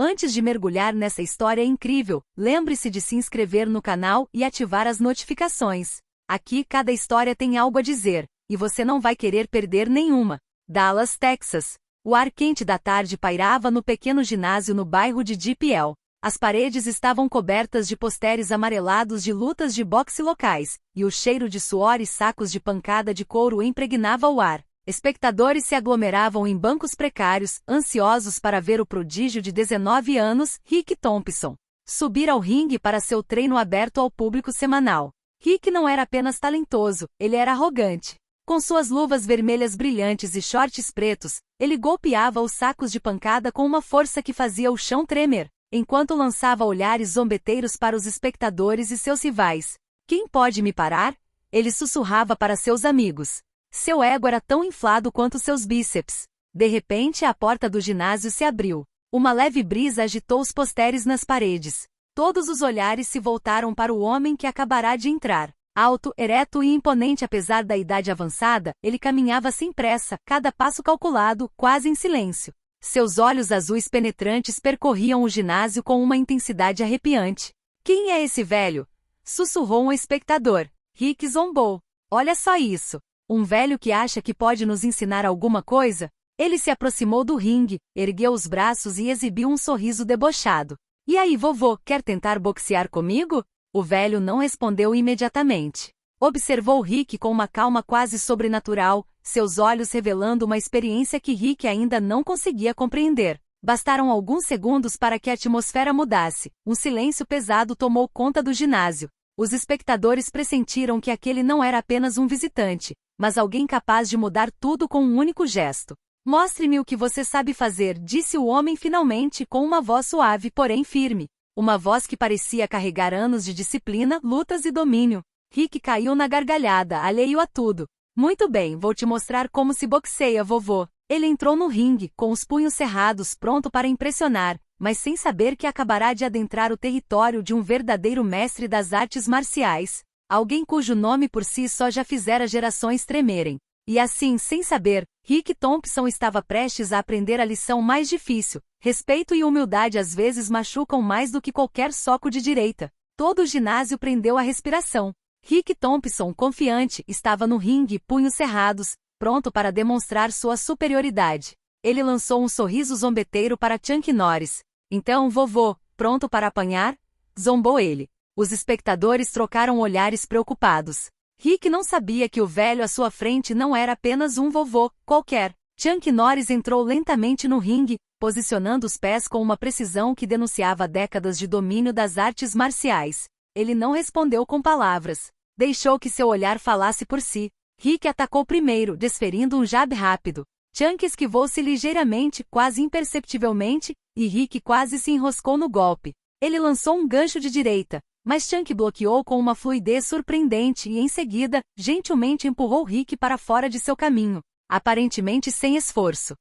Antes de mergulhar nessa história incrível, lembre-se de se inscrever no canal e ativar as notificações. Aqui cada história tem algo a dizer, e você não vai querer perder nenhuma. Dallas, Texas. O ar quente da tarde pairava no pequeno ginásio no bairro de DePel. As paredes estavam cobertas de posteres amarelados de lutas de boxe locais, e o cheiro de suor e sacos de pancada de couro impregnava o ar. Espectadores se aglomeravam em bancos precários, ansiosos para ver o prodígio de 19 anos, Rick Thompson, subir ao ringue para seu treino aberto ao público semanal. Rick não era apenas talentoso, ele era arrogante. Com suas luvas vermelhas brilhantes e shorts pretos, ele golpeava os sacos de pancada com uma força que fazia o chão tremer, enquanto lançava olhares zombeteiros para os espectadores e seus rivais. Quem pode me parar? Ele sussurrava para seus amigos. Seu ego era tão inflado quanto seus bíceps. De repente a porta do ginásio se abriu. Uma leve brisa agitou os posteres nas paredes. Todos os olhares se voltaram para o homem que acabará de entrar. Alto, ereto e imponente apesar da idade avançada, ele caminhava sem pressa, cada passo calculado, quase em silêncio. Seus olhos azuis penetrantes percorriam o ginásio com uma intensidade arrepiante. Quem é esse velho? Sussurrou um espectador. Rick zombou. Olha só isso. Um velho que acha que pode nos ensinar alguma coisa? Ele se aproximou do ringue, ergueu os braços e exibiu um sorriso debochado. E aí, vovô, quer tentar boxear comigo? O velho não respondeu imediatamente. Observou Rick com uma calma quase sobrenatural, seus olhos revelando uma experiência que Rick ainda não conseguia compreender. Bastaram alguns segundos para que a atmosfera mudasse. Um silêncio pesado tomou conta do ginásio. Os espectadores pressentiram que aquele não era apenas um visitante, mas alguém capaz de mudar tudo com um único gesto. Mostre-me o que você sabe fazer, disse o homem finalmente com uma voz suave porém firme. Uma voz que parecia carregar anos de disciplina, lutas e domínio. Rick caiu na gargalhada, alheio a tudo. Muito bem, vou te mostrar como se boxeia, vovô. Ele entrou no ringue, com os punhos cerrados, pronto para impressionar, mas sem saber que acabará de adentrar o território de um verdadeiro mestre das artes marciais. Alguém cujo nome por si só já fizera gerações tremerem. E assim, sem saber, Rick Thompson estava prestes a aprender a lição mais difícil. Respeito e humildade às vezes machucam mais do que qualquer soco de direita. Todo o ginásio prendeu a respiração. Rick Thompson, confiante, estava no ringue, punhos cerrados, pronto para demonstrar sua superioridade. Ele lançou um sorriso zombeteiro para Chuck Norris. Então, vovô, pronto para apanhar? Zombou ele. Os espectadores trocaram olhares preocupados. Rick não sabia que o velho à sua frente não era apenas um vovô qualquer. Chuck Norris entrou lentamente no ringue, posicionando os pés com uma precisão que denunciava décadas de domínio das artes marciais. Ele não respondeu com palavras. Deixou que seu olhar falasse por si. Rick atacou primeiro, desferindo um jab rápido. Chuck esquivou-se ligeiramente, quase imperceptivelmente, e Rick quase se enroscou no golpe. Ele lançou um gancho de direita, mas Chuck bloqueou com uma fluidez surpreendente e em seguida, gentilmente empurrou Rick para fora de seu caminho, aparentemente sem esforço.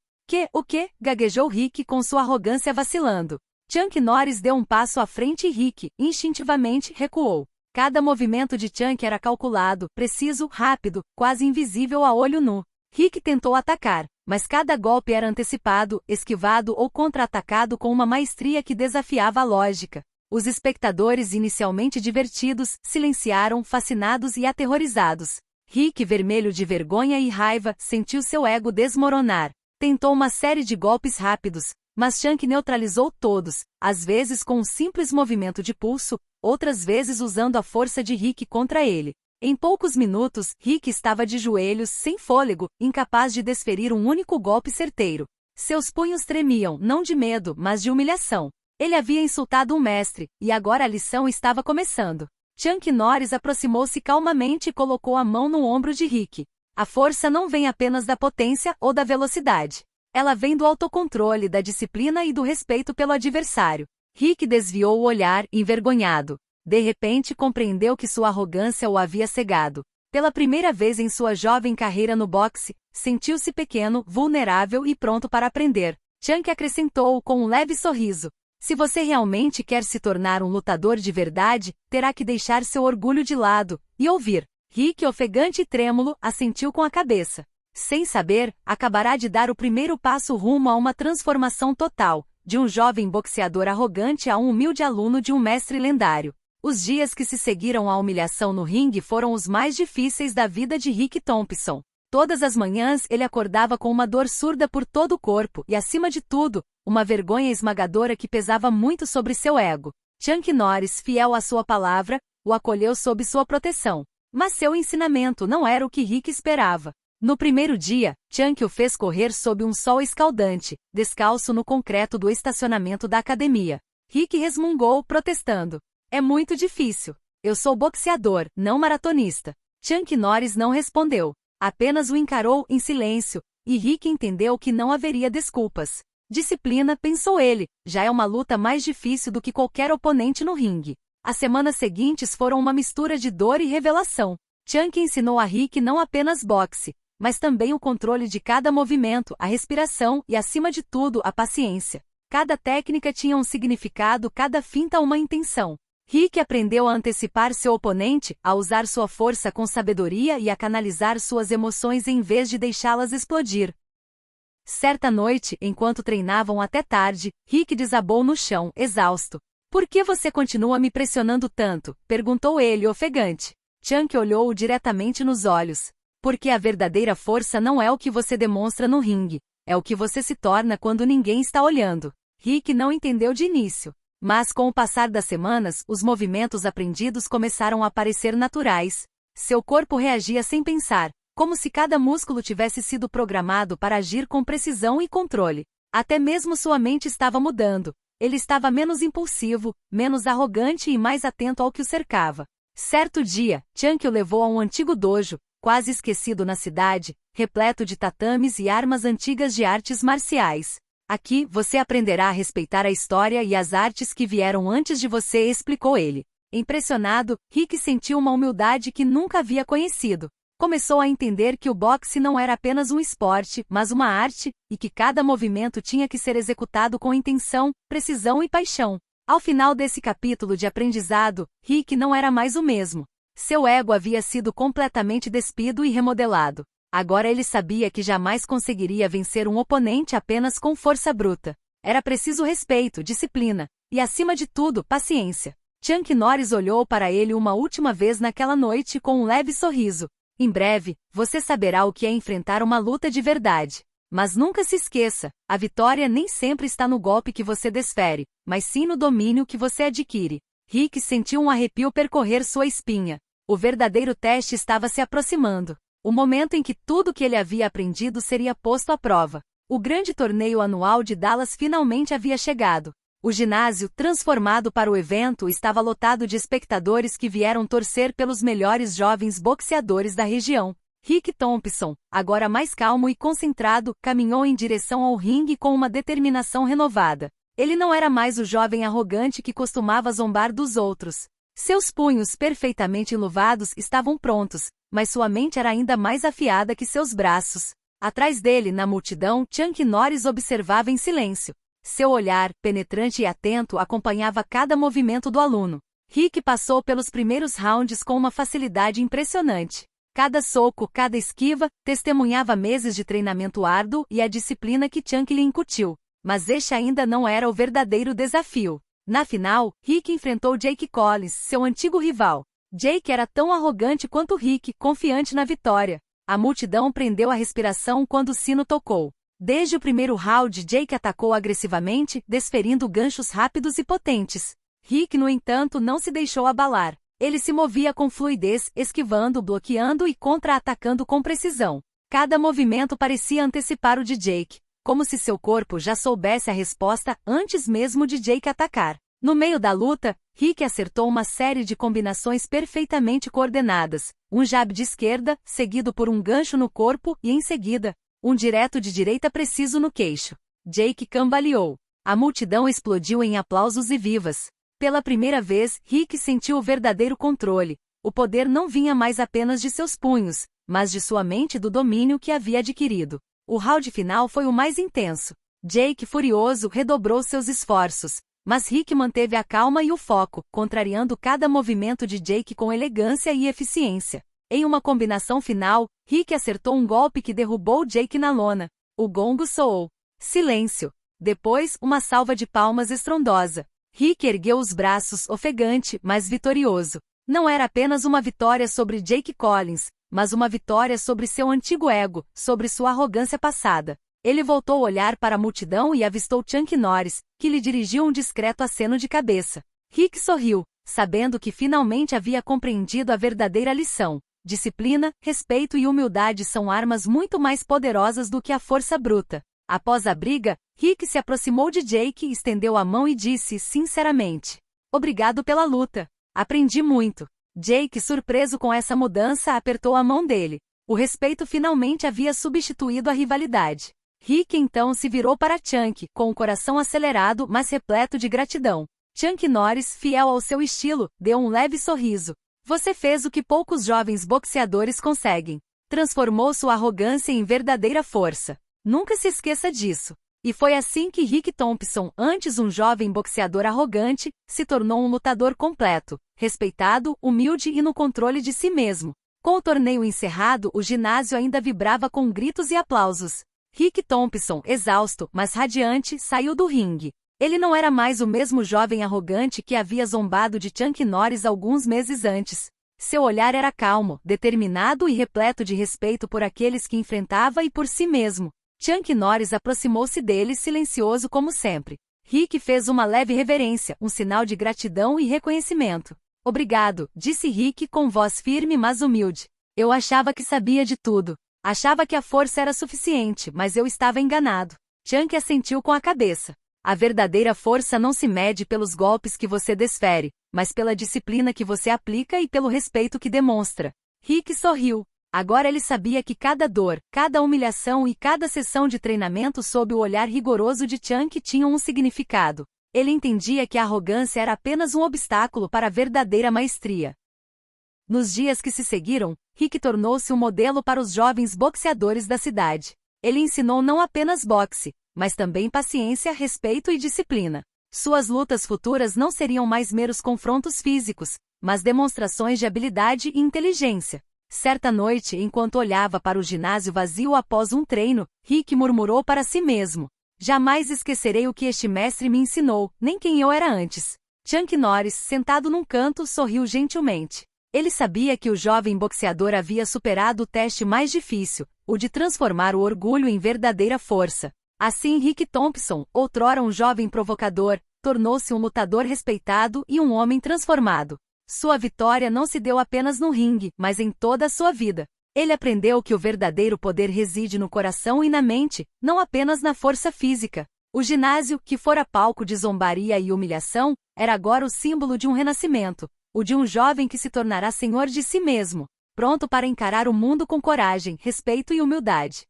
O quê? Gaguejou Rick com sua arrogância vacilando. Chuck Norris deu um passo à frente e Rick, instintivamente, recuou. Cada movimento de Chuck era calculado, preciso, rápido, quase invisível a olho nu. Rick tentou atacar, mas cada golpe era antecipado, esquivado ou contra-atacado com uma maestria que desafiava a lógica. Os espectadores, inicialmente divertidos, silenciaram, fascinados e aterrorizados. Rick, vermelho de vergonha e raiva, sentiu seu ego desmoronar. Tentou uma série de golpes rápidos, mas Chuck neutralizou todos, às vezes com um simples movimento de pulso, outras vezes usando a força de Rick contra ele. Em poucos minutos, Rick estava de joelhos, sem fôlego, incapaz de desferir um único golpe certeiro. Seus punhos tremiam, não de medo, mas de humilhação. Ele havia insultado um mestre, e agora a lição estava começando. Chuck Norris aproximou-se calmamente e colocou a mão no ombro de Rick. A força não vem apenas da potência ou da velocidade. Ela vem do autocontrole, da disciplina e do respeito pelo adversário. Rick desviou o olhar, envergonhado. De repente compreendeu que sua arrogância o havia cegado. Pela primeira vez em sua jovem carreira no boxe, sentiu-se pequeno, vulnerável e pronto para aprender. Chuck acrescentou com um leve sorriso. Se você realmente quer se tornar um lutador de verdade, terá que deixar seu orgulho de lado e ouvir. Rick, ofegante e trêmulo, assentiu com a cabeça. Sem saber, acabará de dar o primeiro passo rumo a uma transformação total. de um jovem boxeador arrogante a um humilde aluno de um mestre lendário. Os dias que se seguiram à humilhação no ringue foram os mais difíceis da vida de Rick Thompson. Todas as manhãs ele acordava com uma dor surda por todo o corpo e, acima de tudo, uma vergonha esmagadora que pesava muito sobre seu ego. Chuck Norris, fiel à sua palavra, o acolheu sob sua proteção. Mas seu ensinamento não era o que Rick esperava. No primeiro dia, Chuck o fez correr sob um sol escaldante, descalço no concreto do estacionamento da academia. Rick resmungou, protestando. É muito difícil. Eu sou boxeador, não maratonista. Chuck Norris não respondeu. Apenas o encarou em silêncio, e Rick entendeu que não haveria desculpas. Disciplina, pensou ele, já é uma luta mais difícil do que qualquer oponente no ringue. As semanas seguintes foram uma mistura de dor e revelação. Chuck ensinou a Rick não apenas boxe, mas também o controle de cada movimento, a respiração e, acima de tudo, a paciência. Cada técnica tinha um significado, cada finta uma intenção. Rick aprendeu a antecipar seu oponente, a usar sua força com sabedoria e a canalizar suas emoções em vez de deixá-las explodir. Certa noite, enquanto treinavam até tarde, Rick desabou no chão, exausto. Por que você continua me pressionando tanto? Perguntou ele, ofegante. Chuck olhou-o diretamente nos olhos. Porque a verdadeira força não é o que você demonstra no ringue, é o que você se torna quando ninguém está olhando. Rick não entendeu de início. Mas com o passar das semanas, os movimentos aprendidos começaram a parecer naturais. Seu corpo reagia sem pensar, como se cada músculo tivesse sido programado para agir com precisão e controle. Até mesmo sua mente estava mudando. Ele estava menos impulsivo, menos arrogante e mais atento ao que o cercava. Certo dia, Chuck o levou a um antigo dojo, quase esquecido na cidade, repleto de tatames e armas antigas de artes marciais. Aqui, você aprenderá a respeitar a história e as artes que vieram antes de você, explicou ele. Impressionado, Rick sentiu uma humildade que nunca havia conhecido. Começou a entender que o boxe não era apenas um esporte, mas uma arte, e que cada movimento tinha que ser executado com intenção, precisão e paixão. Ao final desse capítulo de aprendizado, Rick não era mais o mesmo. Seu ego havia sido completamente despido e remodelado. Agora ele sabia que jamais conseguiria vencer um oponente apenas com força bruta. Era preciso respeito, disciplina, e acima de tudo, paciência. Chuck Norris olhou para ele uma última vez naquela noite com um leve sorriso. Em breve, você saberá o que é enfrentar uma luta de verdade. Mas nunca se esqueça, a vitória nem sempre está no golpe que você desfere, mas sim no domínio que você adquire. Rick sentiu um arrepio percorrer sua espinha. O verdadeiro teste estava se aproximando. O momento em que tudo que ele havia aprendido seria posto à prova. O grande torneio anual de Dallas finalmente havia chegado. O ginásio, transformado para o evento, estava lotado de espectadores que vieram torcer pelos melhores jovens boxeadores da região. Rick Thompson, agora mais calmo e concentrado, caminhou em direção ao ringue com uma determinação renovada. Ele não era mais o jovem arrogante que costumava zombar dos outros. Seus punhos perfeitamente enluvados estavam prontos, mas sua mente era ainda mais afiada que seus braços. Atrás dele, na multidão, Chuck Norris observava em silêncio. Seu olhar, penetrante e atento, acompanhava cada movimento do aluno. Rick passou pelos primeiros rounds com uma facilidade impressionante. Cada soco, cada esquiva, testemunhava meses de treinamento árduo e a disciplina que Chuck lhe incutiu. Mas este ainda não era o verdadeiro desafio. Na final, Rick enfrentou Jake Collins, seu antigo rival. Jake era tão arrogante quanto Rick, confiante na vitória. A multidão prendeu a respiração quando o sino tocou. Desde o primeiro round, Jake atacou agressivamente, desferindo ganchos rápidos e potentes. Rick, no entanto, não se deixou abalar. Ele se movia com fluidez, esquivando, bloqueando e contra-atacando com precisão. Cada movimento parecia antecipar o de Jake, como se seu corpo já soubesse a resposta antes mesmo de Jake atacar. No meio da luta, Rick acertou uma série de combinações perfeitamente coordenadas, um jab de esquerda, seguido por um gancho no corpo e, em seguida, um direto de direita preciso no queixo. Jake cambaleou. A multidão explodiu em aplausos e vivas. Pela primeira vez, Rick sentiu o verdadeiro controle. O poder não vinha mais apenas de seus punhos, mas de sua mente e do domínio que havia adquirido. O round final foi o mais intenso. Jake, furioso, redobrou seus esforços, mas Rick manteve a calma e o foco, contrariando cada movimento de Jake com elegância e eficiência. Em uma combinação final, Rick acertou um golpe que derrubou Jake na lona. O gongo soou. Silêncio. Depois, uma salva de palmas estrondosa. Rick ergueu os braços, ofegante, mas vitorioso. Não era apenas uma vitória sobre Jake Collins, mas uma vitória sobre seu antigo ego, sobre sua arrogância passada. Ele voltou a olhar para a multidão e avistou Chuck Norris, que lhe dirigiu um discreto aceno de cabeça. Rick sorriu, sabendo que finalmente havia compreendido a verdadeira lição. Disciplina, respeito e humildade são armas muito mais poderosas do que a força bruta. Após a briga, Rick se aproximou de Jake, estendeu a mão e disse sinceramente: "Obrigado pela luta. Aprendi muito." Jake, surpreso com essa mudança, apertou a mão dele. O respeito finalmente havia substituído a rivalidade. Rick então se virou para Chuck, com o coração acelerado, mas repleto de gratidão. Chuck Norris, fiel ao seu estilo, deu um leve sorriso. "Você fez o que poucos jovens boxeadores conseguem. Transformou sua arrogância em verdadeira força. Nunca se esqueça disso." E foi assim que Rick Thompson, antes um jovem boxeador arrogante, se tornou um lutador completo, respeitado, humilde e no controle de si mesmo. Com o torneio encerrado, o ginásio ainda vibrava com gritos e aplausos. Rick Thompson, exausto, mas radiante, saiu do ringue. Ele não era mais o mesmo jovem arrogante que havia zombado de Chuck Norris alguns meses antes. Seu olhar era calmo, determinado e repleto de respeito por aqueles que enfrentava e por si mesmo. Chuck Norris aproximou-se dele silencioso como sempre. Rick fez uma leve reverência, um sinal de gratidão e reconhecimento. "Obrigado", disse Rick com voz firme mas humilde. "Eu achava que sabia de tudo. Achava que a força era suficiente, mas eu estava enganado." Chuck assentiu com a cabeça. "A verdadeira força não se mede pelos golpes que você desfere, mas pela disciplina que você aplica e pelo respeito que demonstra." Rick sorriu. Agora ele sabia que cada dor, cada humilhação e cada sessão de treinamento sob o olhar rigoroso de Chuck tinham um significado. Ele entendia que a arrogância era apenas um obstáculo para a verdadeira maestria. Nos dias que se seguiram, Rick tornou-se um modelo para os jovens boxeadores da cidade. Ele ensinou não apenas boxe, mas também paciência, respeito e disciplina. Suas lutas futuras não seriam mais meros confrontos físicos, mas demonstrações de habilidade e inteligência. Certa noite, enquanto olhava para o ginásio vazio após um treino, Rick murmurou para si mesmo: "Jamais esquecerei o que este mestre me ensinou, nem quem eu era antes." Chuck Norris, sentado num canto, sorriu gentilmente. Ele sabia que o jovem boxeador havia superado o teste mais difícil, o de transformar o orgulho em verdadeira força. Assim Rick Thompson, outrora um jovem provocador, tornou-se um lutador respeitado e um homem transformado. Sua vitória não se deu apenas no ringue, mas em toda a sua vida. Ele aprendeu que o verdadeiro poder reside no coração e na mente, não apenas na força física. O ginásio, que fora palco de zombaria e humilhação, era agora o símbolo de um renascimento, o de um jovem que se tornará senhor de si mesmo, pronto para encarar o mundo com coragem, respeito e humildade.